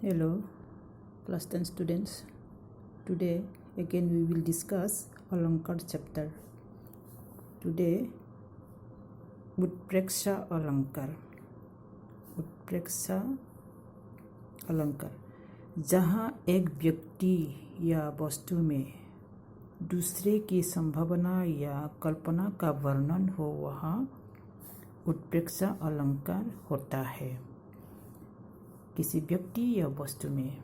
Hello, class 10 students. Today again we will discuss Alankar chapter. Today, Utpreksha Alankar. उत्प्रेक्षा अलंकार, जहाँ एक व्यक्ति या वस्तु में दूसरे की संभावना या कल्पना का वर्णन हो वहाँ उत्प्रेक्षा अलंकार होता है। किसी व्यक्ति या वस्तु में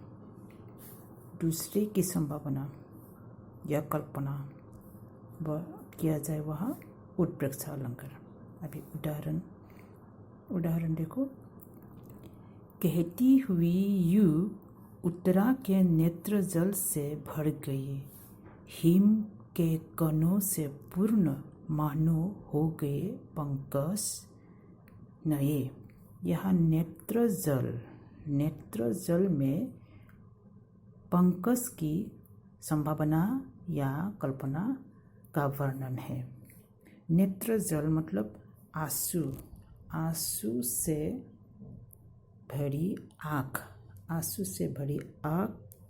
दूसरे की संभावना या कल्पना किया जाए वहाँ उत्प्रेक्षा अलंकार। अभी उदाहरण देखो। कहती हुई यू उत्तरा के नेत्र जल से भर गई, हिम के कणों से पूर्ण मानो हो गए पंकज नए। यह नेत्र जल में पंकज की संभावना या कल्पना का वर्णन है। नेत्र जल मतलब आंसू से भरी आँख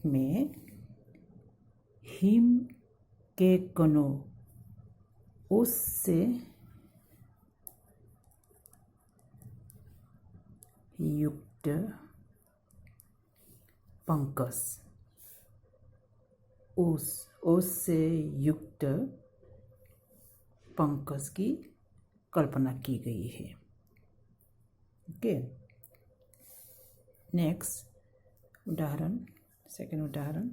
में हिम के कणों उससे युक्त पंकज, उससे युक्त पंकज की कल्पना की गई है। ओके, नेक्स्ट उदाहरण, सेकंड उदाहरण।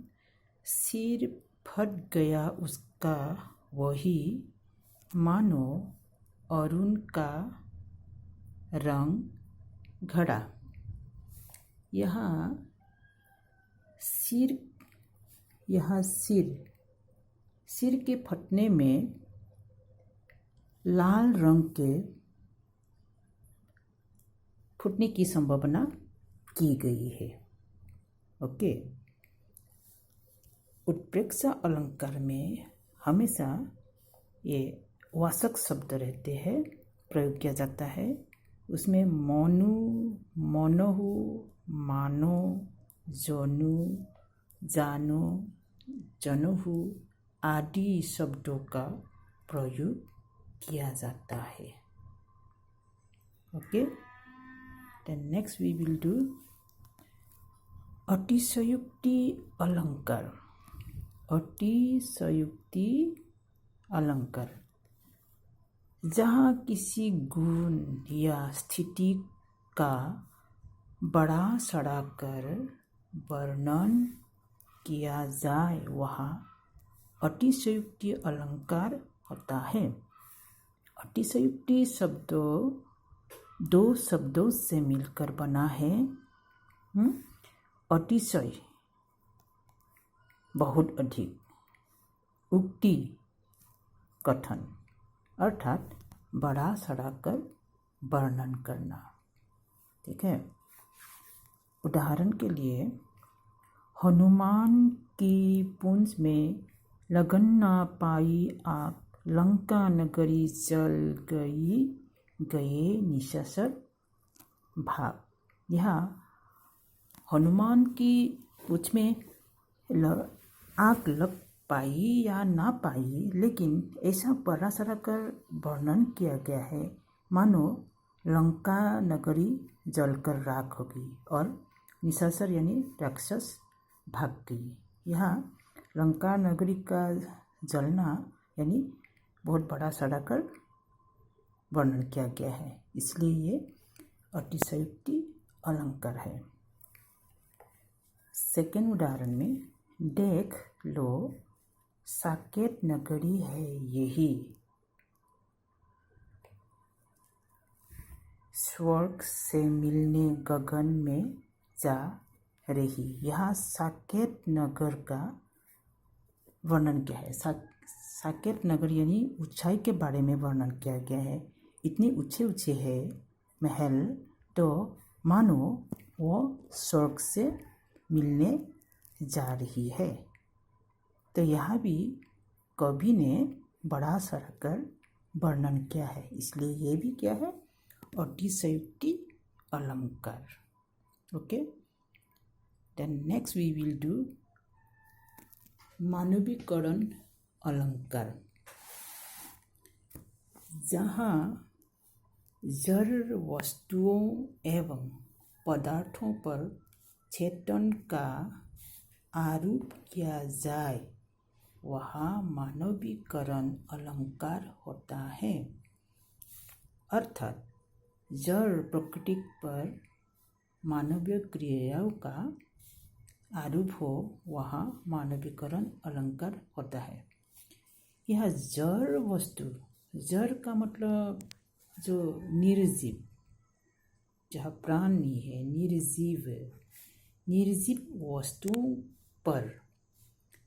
सिर फट गया उसका वही, मानो अरुण का रंग घड़ा। यहाँ सिर के फटने में लाल रंग के फूटने की संभावना की गई है। ओके, उत्प्रेक्षा अलंकार में हमेशा ये वाचक शब्द रहते हैं, प्रयोग किया जाता है। उसमें मोनु, मोनहु, मानो, जोनु, जानो, जनहु आदि शब्दों का प्रयोग किया जाता है। Okay, then next we will do अतिशयोक्ति अलंकार। अतिशयोक्ति अलंकार, जहाँ किसी गुण या स्थिति का बढ़ा चढ़ाकर वर्णन किया जाए वहाँ अतिशयोक्ति अलंकार होता है। अतिशयोक्ति शब्द दो शब्दों से मिलकर बना है। अतिशय बहुत अधिक, उक्ति कथन, अर्थात बढ़ा चढ़ाकर वर्णन करना। ठीक है, उदाहरण के लिए, हनुमान की पूंछ में लगन न पाई आग, लंका नगरी जल गए निशाचर भाग। यहाँ हनुमान की पूंछ में आग लग पाई या ना पाई, लेकिन ऐसा बढ़ा चढ़ाकर वर्णन किया गया है मानो लंका नगरी जलकर राख हो गई और निशाचर यानी राक्षस भाग गई। यहाँ लंका नगरी का जलना यानी बहुत बड़ा चढ़ाकर वर्णन किया गया है, इसलिए ये अतिशयोक्ति अलंकार है। सेकेंड उदाहरण में, देख लो साकेत नगरी है यही, स्वर्ग से मिलने गगन में जा रही। यहाँ साकेत नगर का वर्णन किया है। साकेत नगर यानी ऊंचाई के बारे में वर्णन किया गया है। इतने ऊंचे है महल, तो मानो वो स्वर्ग से मिलने जा रही है। तो यहाँ भी कवि ने बढ़ा चढ़ाकर वर्णन किया है, इसलिए ये भी क्या है, अतिशयोक्ति अलंकार। Okay, Then next we will do मानवीकरण अलंकार, जहाँ जड़ वस्तुओं एवं पदार्थों पर चेतन का आरोप किया जाए वहाँ मानवीकरण अलंकार होता है। अर्थात जड़ प्रकृति पर मानवीय क्रियाओं का आरोप हो वहाँ मानवीकरण अलंकार होता है। यह जड़ वस्तु, जड़ का मतलब जो निर्जीव, जहाँ प्राण नहीं है, निर्जीव है, निर्जीव वस्तुओं पर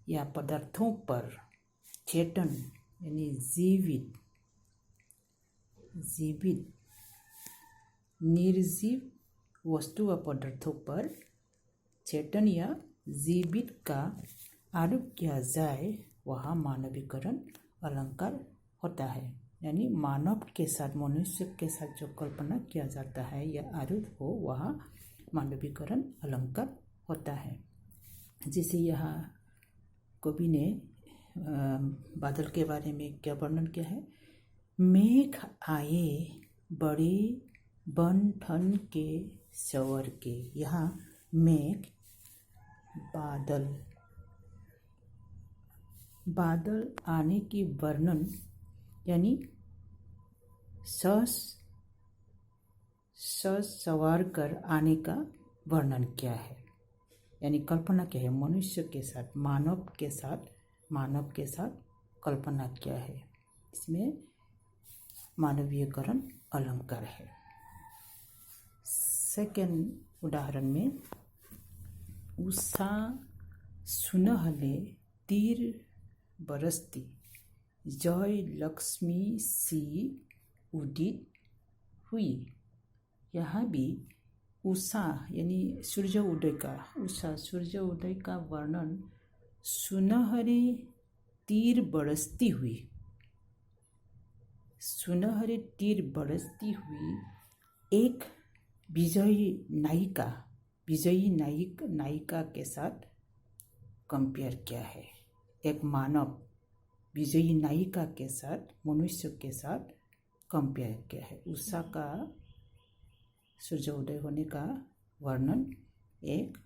या पदार्थों पर चेतन यानी जीवित निर्जीव वस्तु व पदार्थों पर चेतन या जीवित का आरोप किया जाए वहाँ मानवीकरण अलंकार होता है। यानी मानव के साथ, मनुष्य के साथ जो कल्पना किया जाता है या आरोप हो वहाँ मानवीकरण अलंकार होता है। जैसे यहाँ कवि ने बादल के बारे में क्या वर्णन किया है, मेघ आए बड़े बन ठन के सवर के। यहाँ मेघ बादल आने की वर्णन यानी सवार कर आने का वर्णन किया है, यानी कल्पना किया है, मनुष्य के साथ, मानव के साथ कल्पना किया है। इसमें मानवीयकरण अलंकार है। सेकेंड उदाहरण में, उषा सुनहले तीर बरसती जय लक्ष्मी सी उदित हुई। यहाँ भी उषा यानी सूर्य उदय का वर्णन सुनहरे तीर बरसती हुई, एक विजयी नायिका के साथ कंपेयर किया है। एक मानव विजयी नायिका के साथ, मनुष्य के साथ कंपेयर किया है। उषा का सूर्योदय होने का वर्णन एक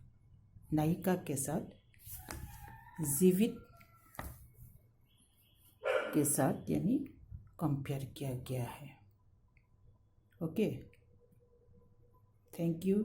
नायिका के साथ, जीवित के साथ यानी कंपेयर किया गया है। Okay, thank you.